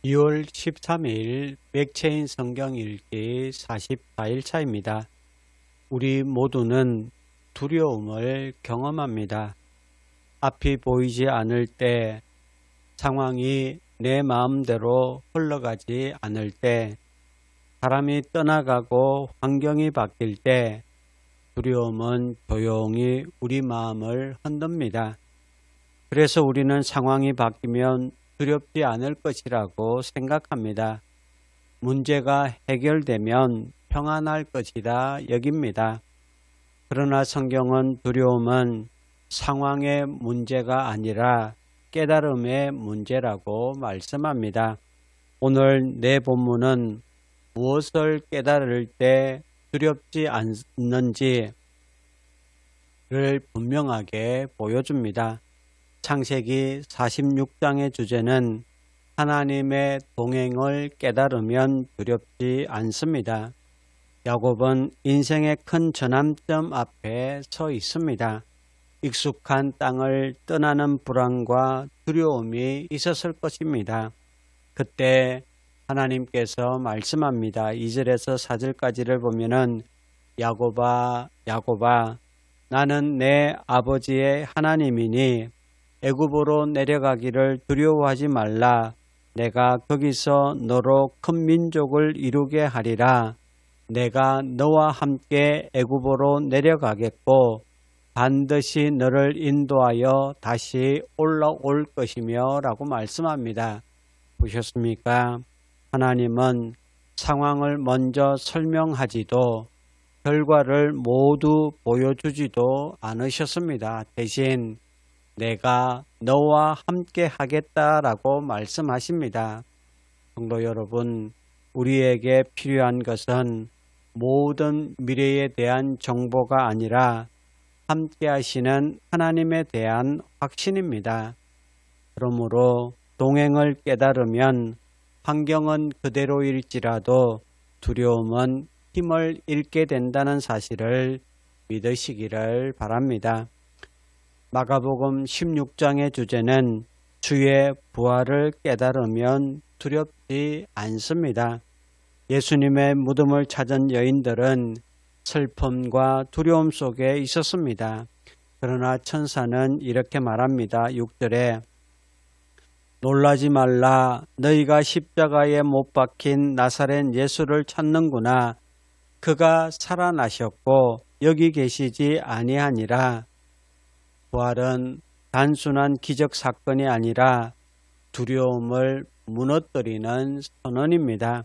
2월 13일 맥체인 성경 읽기 44일 차입니다. 우리 모두는 두려움을 경험합니다. 앞이 보이지 않을 때, 상황이 내 마음대로 흘러가지 않을 때, 사람이 떠나가고 환경이 바뀔 때, 두려움은 조용히 우리 마음을 흔듭니다. 그래서 우리는 상황이 바뀌면 두렵지 않을 것이라고 생각합니다. 문제가 해결되면 평안할 것이다 여깁니다. 그러나 성경은 두려움은 상황의 문제가 아니라 깨달음의 문제라고 말씀합니다. 오늘 내 본문은 무엇을 깨달을 때 두렵지 않는지를 분명하게 보여줍니다. 창세기 46장의 주제는 하나님의 동행을 깨달으면 두렵지 않습니다. 야곱은 인생의 큰 전환점 앞에 서 있습니다. 익숙한 땅을 떠나는 불안과 두려움이 있었을 것입니다. 그때 하나님께서 말씀합니다. 2절에서 4절까지를 보면은 야곱아, 야곱아, 나는 내 아버지의 하나님이니 애굽으로 내려가기를 두려워하지 말라. 내가 거기서 너로 큰 민족을 이루게 하리라. 내가 너와 함께 애굽으로 내려가겠고 반드시 너를 인도하여 다시 올라올 것이며 라고 말씀합니다. 보셨습니까? 하나님은 상황을 먼저 설명하지도 결과를 모두 보여주지도 않으셨습니다. 대신 내가 너와 함께 하겠다라고 말씀하십니다. 성도 여러분, 우리에게 필요한 것은 모든 미래에 대한 정보가 아니라 함께 하시는 하나님에 대한 확신입니다. 그러므로 동행을 깨달으면 환경은 그대로일지라도 두려움은 힘을 잃게 된다는 사실을 믿으시기를 바랍니다. 마가복음 16장의 주제는 주의 부활을 깨달으면 두렵지 않습니다. 예수님의 무덤을 찾은 여인들은 슬픔과 두려움 속에 있었습니다. 그러나 천사는 이렇게 말합니다. 6절에 놀라지 말라. 너희가 십자가에 못 박힌 나사렛 예수를 찾는구나. 그가 살아나셨고 여기 계시지 아니하니라. 부활은 단순한 기적 사건이 아니라 두려움을 무너뜨리는 선언입니다.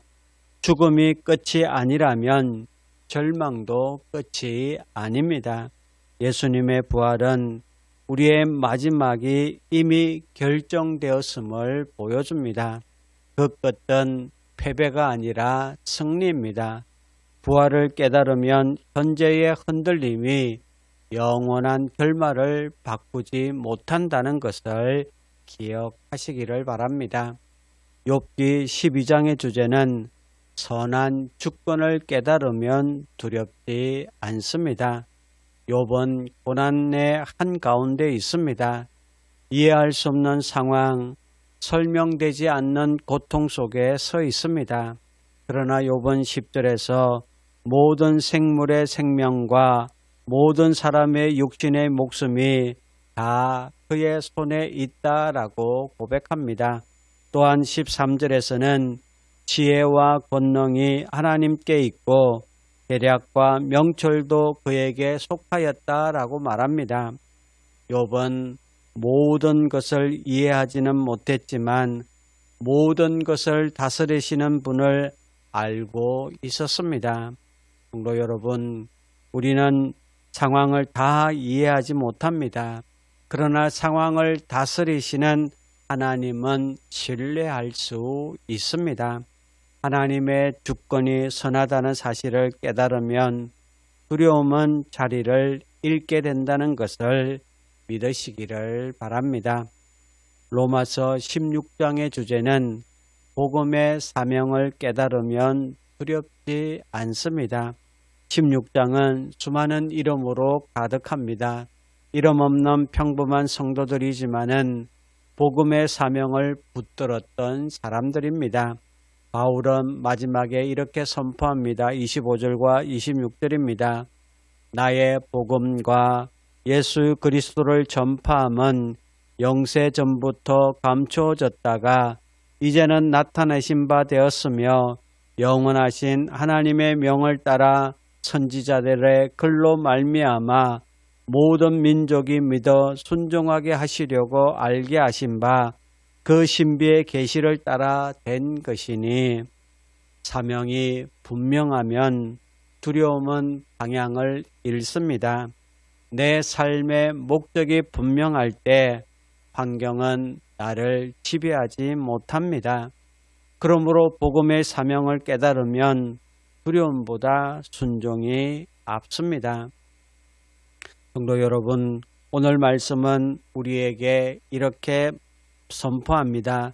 죽음이 끝이 아니라면 절망도 끝이 아닙니다. 예수님의 부활은 우리의 마지막이 이미 결정되었음을 보여줍니다. 그 끝은 패배가 아니라 승리입니다. 부활을 깨달으면 현재의 흔들림이 영원한 결말을 바꾸지 못한다는 것을 기억하시기를 바랍니다. 욥기 12장의 주제는 선한 주권을 깨달으면 두렵지 않습니다. 욥은 고난의 한가운데 있습니다. 이해할 수 없는 상황, 설명되지 않는 고통 속에 서 있습니다. 그러나 욥은 10절에서 모든 생물의 생명과 모든 사람의 육신의 목숨이 다 그의 손에 있다라고 고백합니다. 또한 13절에서는 지혜와 권능이 하나님께 있고 계략과 명철도 그에게 속하였다라고 말합니다. 욥은 모든 것을 이해하지는 못했지만 모든 것을 다스리시는 분을 알고 있었습니다. 성도 여러분, 우리는 상황을 다 이해하지 못합니다. 그러나 상황을 다스리시는 하나님은 신뢰할 수 있습니다. 하나님의 주권이 선하다는 사실을 깨달으면 두려움은 자리를 잃게 된다는 것을 믿으시기를 바랍니다. 로마서 16장의 주제는 복음의 사명을 깨달으면 두렵지 않습니다. 16장은 수많은 이름으로 가득합니다. 이름 없는 평범한 성도들이지만은 복음의 사명을 붙들었던 사람들입니다. 바울은 마지막에 이렇게 선포합니다. 25절과 26절입니다. 나의 복음과 예수 그리스도를 전파함은 영세 전부터 감추어졌다가 이제는 나타내신 바 되었으며 영원하신 하나님의 명을 따라 선지자들의 글로 말미암아 모든 민족이 믿어 순종하게 하시려고 알게 하신 바 그 신비의 계시를 따라 된 것이니 사명이 분명하면 두려움은 방향을 잃습니다. 내 삶의 목적이 분명할 때 환경은 나를 지배하지 못합니다. 그러므로 복음의 사명을 깨달으면 두려움보다 순종이 앞섭니다. 성도 여러분, 오늘 말씀은 우리에게 이렇게 선포합니다.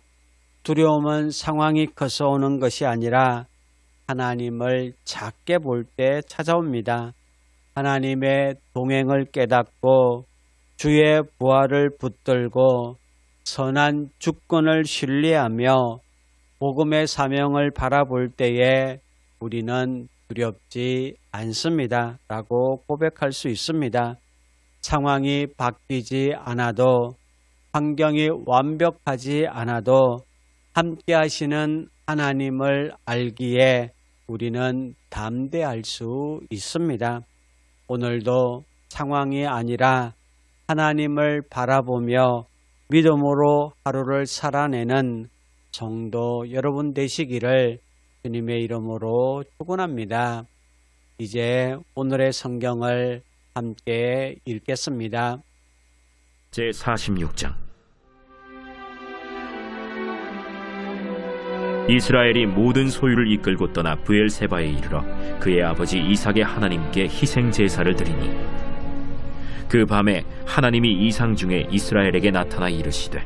두려움은 상황이 커서 오는 것이 아니라 하나님을 작게 볼 때 찾아옵니다. 하나님의 동행을 깨닫고 주의 부활을 붙들고 선한 주권을 신뢰하며 복음의 사명을 바라볼 때에 우리는 두렵지 않습니다. 라고 고백할 수 있습니다. 상황이 바뀌지 않아도 환경이 완벽하지 않아도 함께 하시는 하나님을 알기에 우리는 담대할 수 있습니다. 오늘도 상황이 아니라 하나님을 바라보며 믿음으로 하루를 살아내는 성도 여러분 되시기를 주님의 이름으로 축원합니다. 이제 오늘의 성경을 함께 읽겠습니다. 제46장. 이스라엘이 모든 소유를 이끌고 떠나 브엘세바에 이르러 그의 아버지 이삭의 하나님께 희생 제사를 드리니 그 밤에 하나님이 이상 중에 이스라엘에게 나타나 이르시되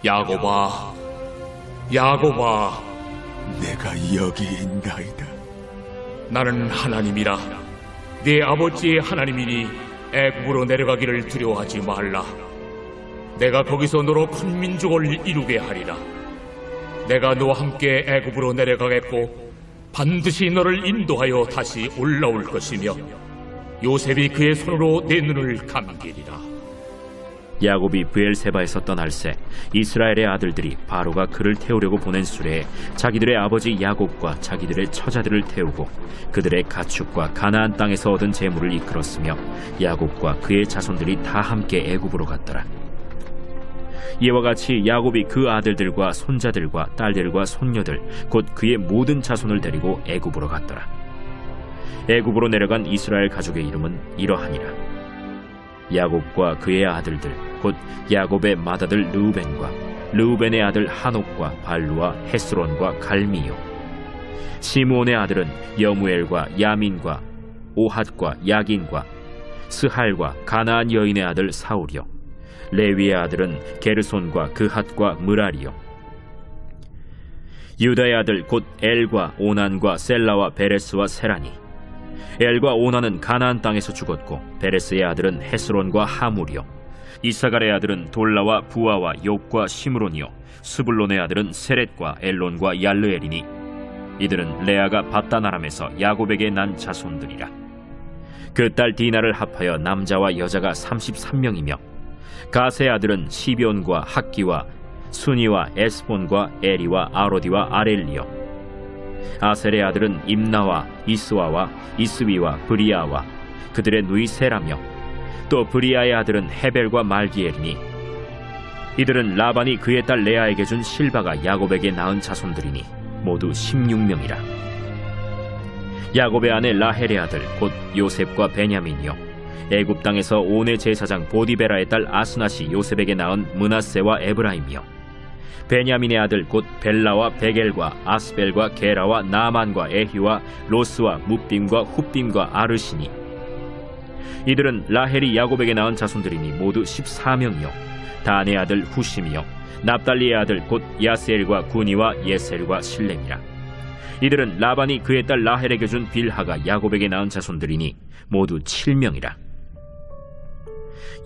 야곱아, 야곱아, 내가 여기 있나이다. 나는 하나님이라. 네 아버지의 하나님이니 애굽으로 내려가기를 두려워하지 말라. 내가 거기서 너로 큰 민족을 이루게 하리라. 내가 너와 함께 애굽으로 내려가겠고 반드시 너를 인도하여 다시 올라올 것이며 요셉이 그의 손으로 내 눈을 감기리라. 야곱이 브엘세바에서 떠날새 이스라엘의 아들들이 바로가 그를 태우려고 보낸 수레에 자기들의 아버지 야곱과 자기들의 처자들을 태우고 그들의 가축과 가나안 땅에서 얻은 재물을 이끌었으며 야곱과 그의 자손들이 다 함께 애굽으로 갔더라. 이와 같이 야곱이 그 아들들과 손자들과 딸들과 손녀들 곧 그의 모든 자손을 데리고 애굽으로 갔더라. 애굽으로 내려간 이스라엘 가족의 이름은 이러하니라. 야곱과 그의 아들들 곧 야곱의 맏아들 르우벤과 르우벤의 아들 하녹과 발루와 헤스론과 갈미요. 시므온의 아들은 여무엘과 야민과 오핫과 야긴과 스할과 가나안 여인의 아들 사울이요. 레위의 아들은 게르손과 그핫과 므라리요. 유다의 아들 곧 엘과 오난과 셀라와 베레스와 세라니. 엘과 오난은 가나안 땅에서 죽었고 베레스의 아들은 헤스론과 하물이요. 이사갈의 아들은 돌라와 부아와 욕과 시므론이요. 스불론의 아들은 세렛과 엘론과 얄르엘이니 이들은 레아가 밧단 아람에서 야곱에게 난 자손들이라. 그 딸 디나를 합하여 남자와 여자가 33명이며 가세의 아들은 시비온과 학기와 순이와 에스본과 에리와 아로디와 아렐리요. 아셀의 아들은 임나와 이스와와 이스위와 브리아와 그들의 누이 세라며 또 브리아의 아들은 헤벨과 말기엘이니 이들은 라반이 그의 딸 레아에게 준 실바가 야곱에게 낳은 자손들이니 모두 16명이라. 야곱의 아내 라헬의 아들 곧 요셉과 베냐민이요. 애굽 땅에서 온의 제사장 보디베라의 딸 아스낫이 요셉에게 낳은 므낫세와 에브라임이요. 베냐민의 아들 곧 벨라와 베겔과 아스벨과 게라와 나만과 에히와 로스와 뭇빔과 훗빔과 아르시니 이들은 라헬이 야곱에게 낳은 자손들이니 모두 14명이요. 단의 아들 후심이요. 납달리의 아들 곧 야스엘과 구니와 예셀과 실렘이라. 이들은 라반이 그의 딸 라헬에게 준 빌하가 야곱에게 낳은 자손들이니 모두 7명이라.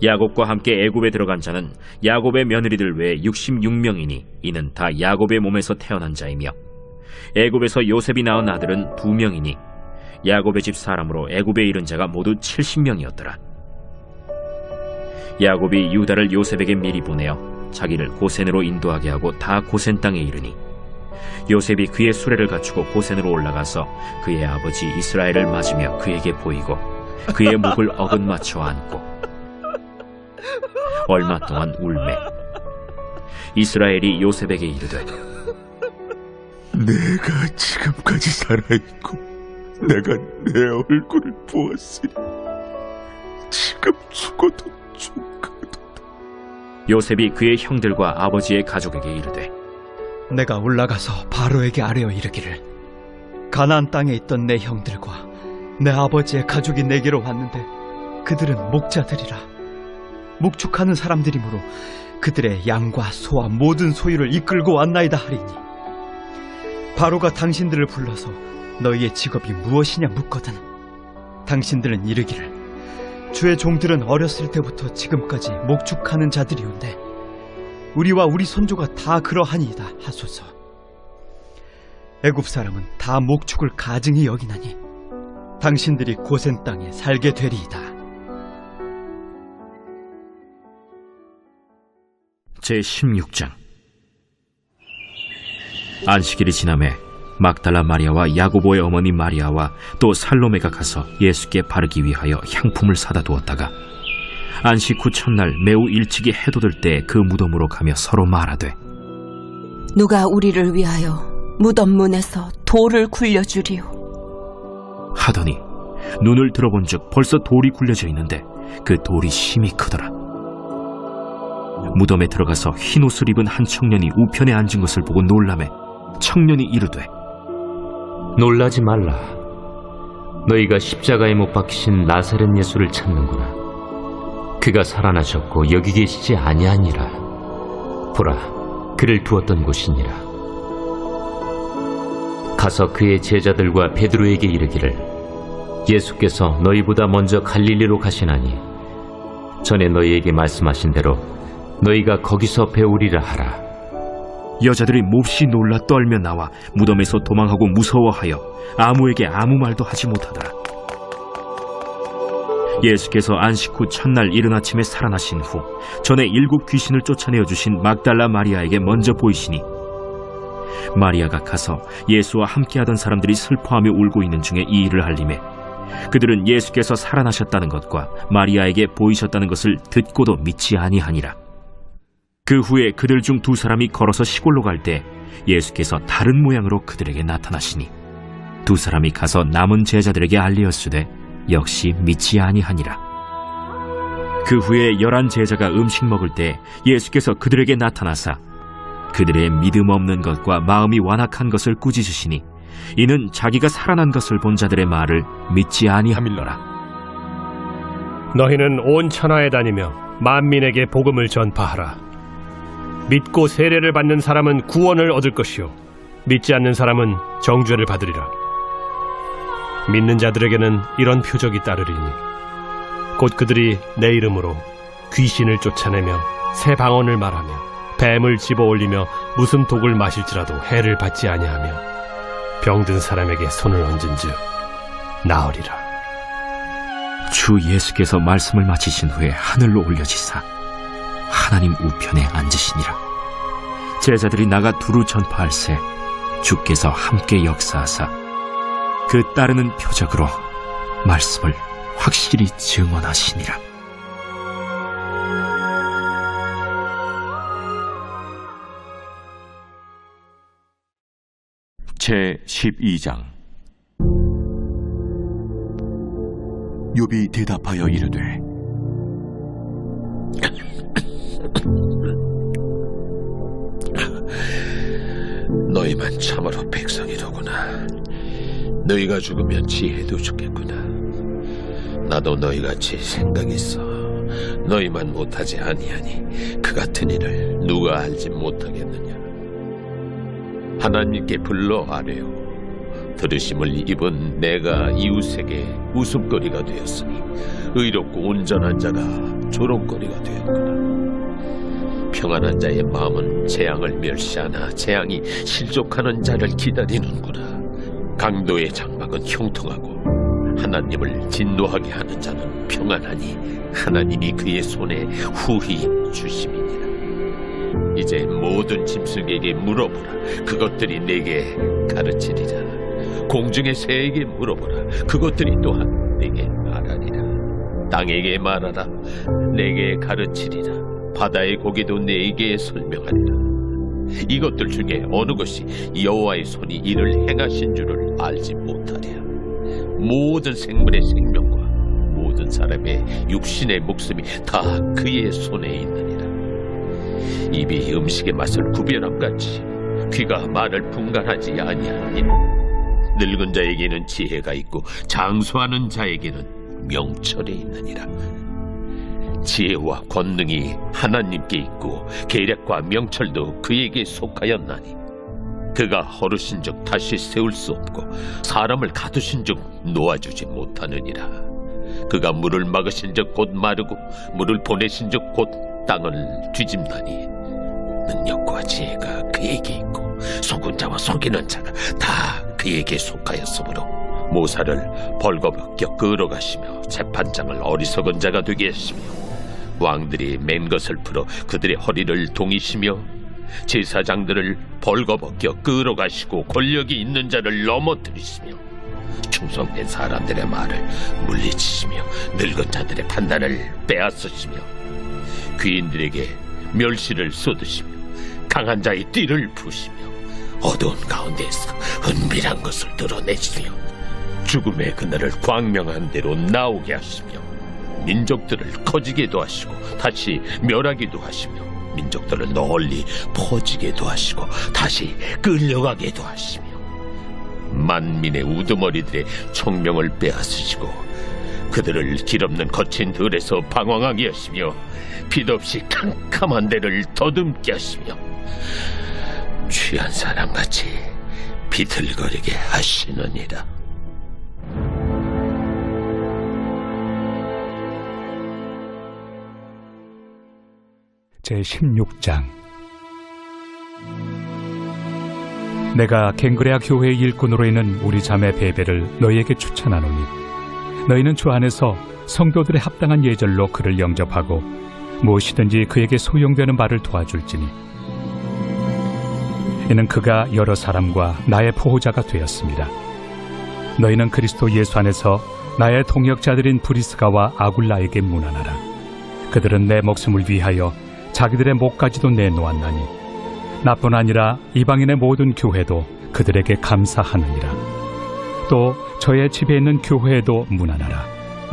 야곱과 함께 애굽에 들어간 자는 야곱의 며느리들 외에 66명이니 이는 다 야곱의 몸에서 태어난 자이며 애굽에서 요셉이 낳은 아들은 2명이니 야곱의 집 사람으로 애굽에 이른 자가 모두 70명이었더라. 야곱이 유다를 요셉에게 미리 보내어 자기를 고센으로 인도하게 하고 다 고센 땅에 이르니 요셉이 그의 수레를 갖추고 고센으로 올라가서 그의 아버지 이스라엘을 맞으며 그에게 보이고 그의 목을 어긋맞춰 안고 얼마 동안 울매 이스라엘이 요셉에게 이르되 내가 지금까지 살아있고 내가 내 얼굴을 보았으니 지금 죽어도 좋거든. 요셉이 그의 형들과 아버지의 가족에게 이르되 내가 올라가서 바로에게 아뢰어 이르기를 가나안 땅에 있던 내 형들과 내 아버지의 가족이 내게로 왔는데 그들은 목자들이라 목축하는 사람들이므로 그들의 양과 소와 모든 소유를 이끌고 왔나이다 하리니 바로가 당신들을 불러서 너희의 직업이 무엇이냐 묻거든 당신들은 이르기를 주의 종들은 어렸을 때부터 지금까지 목축하는 자들이온데 우리와 우리 손조가 다 그러하니이다 하소서. 애굽 사람은 다 목축을 가증히 여기나니 당신들이 고센 땅에 살게 되리이다. 제16장 안식일이 지남에 막달라 마리아와 야고보의 어머니 마리아와 또 살로메가 가서 예수께 바르기 위하여 향품을 사다 두었다가 안식 후 첫날 매우 일찍이 해돋을 때 그 무덤으로 가며 서로 말하되 누가 우리를 위하여 무덤 문에서 돌을 굴려주리요. 하더니 눈을 들어본즉 벌써 돌이 굴려져 있는데 그 돌이 심히 크더라. 무덤에 들어가서 흰 옷을 입은 한 청년이 우편에 앉은 것을 보고 놀라매 청년이 이르되 놀라지 말라. 너희가 십자가에 못 박히신 나사렛 예수를 찾는구나. 그가 살아나셨고 여기 계시지 아니하니라. 보라, 그를 두었던 곳이니라. 가서 그의 제자들과 베드로에게 이르기를 예수께서 너희보다 먼저 갈릴리로 가시나니 전에 너희에게 말씀하신 대로 너희가 거기서 배우리라 하라. 여자들이 몹시 놀라 떨며 나와 무덤에서 도망하고 무서워하여 아무에게 아무 말도 하지 못하더라. 예수께서 안식 후 첫날 이른 아침에 살아나신 후 전에 7 귀신을 쫓아내어 주신 막달라 마리아에게 먼저 보이시니 마리아가 가서 예수와 함께하던 사람들이 슬퍼하며 울고 있는 중에 이 일을 알림에 그들은 예수께서 살아나셨다는 것과 마리아에게 보이셨다는 것을 듣고도 믿지 아니하니라. 그 후에 그들 중 2 사람이 걸어서 시골로 갈 때 예수께서 다른 모양으로 그들에게 나타나시니 2 사람이 가서 남은 제자들에게 알리었으되 역시 믿지 아니하니라. 그 후에 11 제자가 음식 먹을 때 예수께서 그들에게 나타나사 그들의 믿음 없는 것과 마음이 완악한 것을 꾸짖으시니 이는 자기가 살아난 것을 본 자들의 말을 믿지 아니함일러라. 너희는 온 천하에 다니며 만민에게 복음을 전파하라. 믿고 세례를 받는 사람은 구원을 얻을 것이요 믿지 않는 사람은 정죄를 받으리라. 믿는 자들에게는 이런 표적이 따르리니 곧 그들이 내 이름으로 귀신을 쫓아내며 새 방언을 말하며 뱀을 집어올리며 무슨 독을 마실지라도 해를 받지 아니하며 병든 사람에게 손을 얹은즉 나으리라. 주 예수께서 말씀을 마치신 후에 하늘로 올려지사 하나님 우편에 앉으시니라. 제자들이 나가 두루 전파할새 주께서 함께 역사하사 그 따르는 표적으로 말씀을 확실히 증언하시니라. 제12장 욥이 대답하여 이르되 너희만 참으로 백성이로구나. 너희가 죽으면 지혜도 죽겠구나. 나도 너희같이 생각이 있어 너희만 못하지 아니하니 그 같은 일을 누가 알지 못하겠느냐. 하나님께 불러 아뢰어 들으심을 입은 내가 이웃에게 웃음거리가 되었으니 의롭고 온전한 자가 조롱거리가 되었구나. 평안한 자의 마음은 재앙을 멸시하나 재앙이 실족하는 자를 기다리는구나. 강도의 장막은 형통하고 하나님을 진노하게 하는 자는 평안하니 하나님이 그의 손에 후히 주심이니라. 이제 모든 짐승에게 물어보라. 그것들이 내게 가르치리라. 공중의 새에게 물어보라. 그것들이 또한 내게 말하리라. 땅에게 말하라. 내게 가르치리라. 바다의 고기도 내게 설명하리라. 이것들 중에 어느 것이 여호와의 손이 이를 행하신 줄을 알지 못하랴. 모든 생물의 생명과 모든 사람의 육신의 목숨이 다 그의 손에 있느니라. 입이 음식의 맛을 구별함같이 귀가 말을 분간하지 아니하느니라. 늙은 자에게는 지혜가 있고 장수하는 자에게는 명철이 있느니라. 지혜와 권능이 하나님께 있고 계략과 명철도 그에게 속하였나니 그가 허르신즉 다시 세울 수 없고 사람을 가두신즉 놓아주지 못하느니라. 그가 물을 막으신즉 곧 마르고 물을 보내신즉 곧 땅을 뒤집나니 능력과 지혜가 그에게 있고 속은 자와 속이는 자가 다 그에게 속하였으므로 모사를 벌거벗겨 끌어가시며 재판장을 어리석은 자가 되게 하시며 왕들이 맨 것을 풀어 그들의 허리를 동이시며 제사장들을 벌거벗겨 끌어가시고 권력이 있는 자를 넘어뜨리시며 충성된 사람들의 말을 물리치시며 늙은 자들의 판단을 빼앗으시며 귀인들에게 멸시를 쏟으시며 강한 자의 띠를 부시며 어두운 가운데에서 은밀한 것을 드러내시며 죽음의 그날을 광명한 대로 나오게 하시며 민족들을 커지게도 하시고 다시 멸하기도 하시며 민족들을 널리 퍼지게도 하시고 다시 끌려가게도 하시며 만민의 우두머리들의 총명을 빼앗으시고 그들을 길없는 거친 들에서 방황하게 하시며 빛없이 캄캄한 데를 더듬게 하시며 취한 사람같이 비틀거리게 하시느니라. 제16장. 내가 갱그레아 교회의 일꾼으로 있는 우리 자매 베베를 너희에게 추천하노니 너희는 주 안에서 성도들의 합당한 예절로 그를 영접하고 무엇이든지 그에게 소용되는 바를 도와줄지니 이는 그가 여러 사람과 나의 보호자가 되었습니다. 너희는 그리스도 예수 안에서 나의 동역자들인 브리스가와 아굴라에게 문안하라. 그들은 내 목숨을 위하여 자기들의 목까지도 내놓았나니 나뿐 아니라 이방인의 모든 교회도 그들에게 감사하느니라. 또 저의 집에 있는 교회에도 문안하라.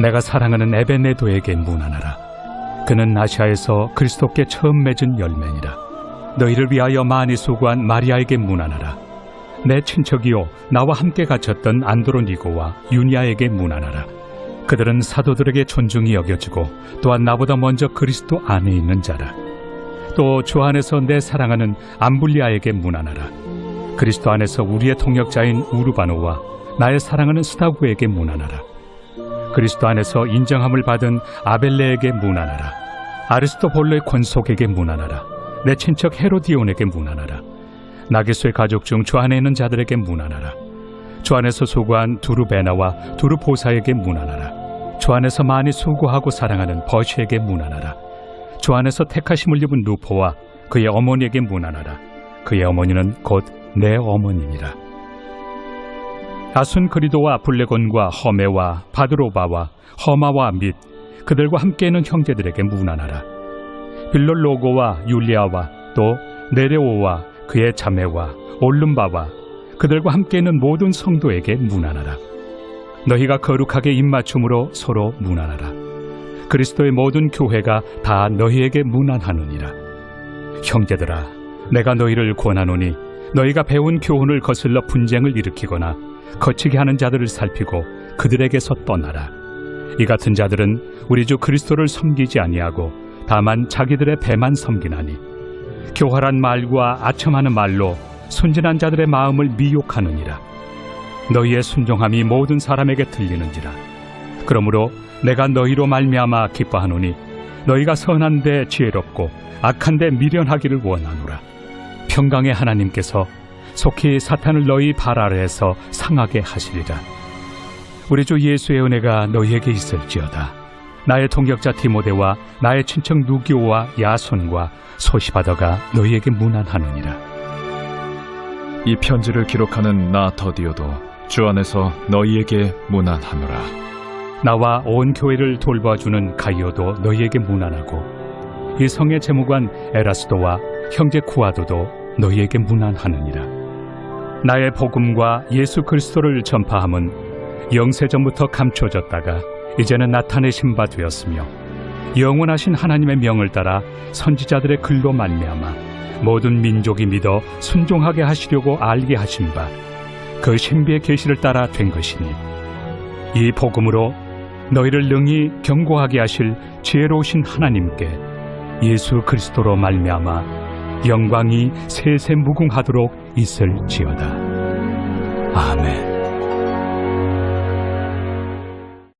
내가 사랑하는 에베네도에게 문안하라. 그는 아시아에서 그리스도께 처음 맺은 열매니라. 너희를 위하여 많이 수고한 마리아에게 문안하라. 내 친척이요 나와 함께 갇혔던 안드로니고와 유니아에게 문안하라. 그들은 사도들에게 존중이 여겨지고 또한 나보다 먼저 그리스도 안에 있는 자라. 또 주 안에서 내 사랑하는 암블리아에게 문안하라. 그리스도 안에서 우리의 동역자인 우르바노와 나의 사랑하는 스다구에게 문안하라. 그리스도 안에서 인정함을 받은 아벨레에게 문안하라. 아리스토볼로의 권속에게 문안하라. 내 친척 헤로디온에게 문안하라. 나게소의 가족 중 주 안에 있는 자들에게 문안하라. 주 안에서 수고한 두루베나와 두루보사에게 문안하라. 주 안에서 많이 수고하고 사랑하는 버시에게 문안하라. 주 안에서 택하심을 입은 루포와 그의 어머니에게 문안하라. 그의 어머니는 곧 내 어머니니라. 아순그리도와 블레곤과 허메와 바드로바와 허마와 및 그들과 함께 있는 형제들에게 문안하라. 빌롤로고와 율리아와 또 네레오와 그의 자매와 올름바와 그들과 함께 있는 모든 성도에게 문안하라. 너희가 거룩하게 입맞춤으로 서로 문안하라. 그리스도의 모든 교회가 다 너희에게 문안하느니라. 형제들아, 내가 너희를 권하노니 너희가 배운 교훈을 거슬러 분쟁을 일으키거나 거치게 하는 자들을 살피고 그들에게서 떠나라. 이 같은 자들은 우리 주 그리스도를 섬기지 아니하고 다만 자기들의 배만 섬기나니 교활한 말과 아첨하는 말로 순진한 자들의 마음을 미혹하느니라. 너희의 순종함이 모든 사람에게 들리는지라. 그러므로 내가 너희로 말미암아 기뻐하노니 너희가 선한데 지혜롭고 악한데 미련하기를 원하노라. 평강의 하나님께서 속히 사탄을 너희 발 아래에서 상하게 하시리라. 우리 주 예수의 은혜가 너희에게 있을지어다. 나의 동역자 디모데와 나의 친척 누기오와 야손과 소시바더가 너희에게 문안하느니라. 이 편지를 기록하는 나 더디오도 주 안에서 너희에게 문안하노라. 나와 온 교회를 돌봐주는 가이오도 너희에게 문안하고 이 성의 재무관 에라스도와 형제 쿠아도도 너희에게 문안하느니라. 나의 복음과 예수 그리스도를 전파함은 영세전부터 감춰졌다가 이제는 나타내신 바 되었으며 영원하신 하나님의 명을 따라 선지자들의 글로 말미암아 모든 민족이 믿어 순종하게 하시려고 알게 하신 바 그 신비의 계시를 따라 된 것이니 이 복음으로 너희를 능히 경고하게 하실 지혜로우신 하나님께 예수 그리스도로 말미암아 영광이 세세 무궁하도록 있을지어다. 아멘.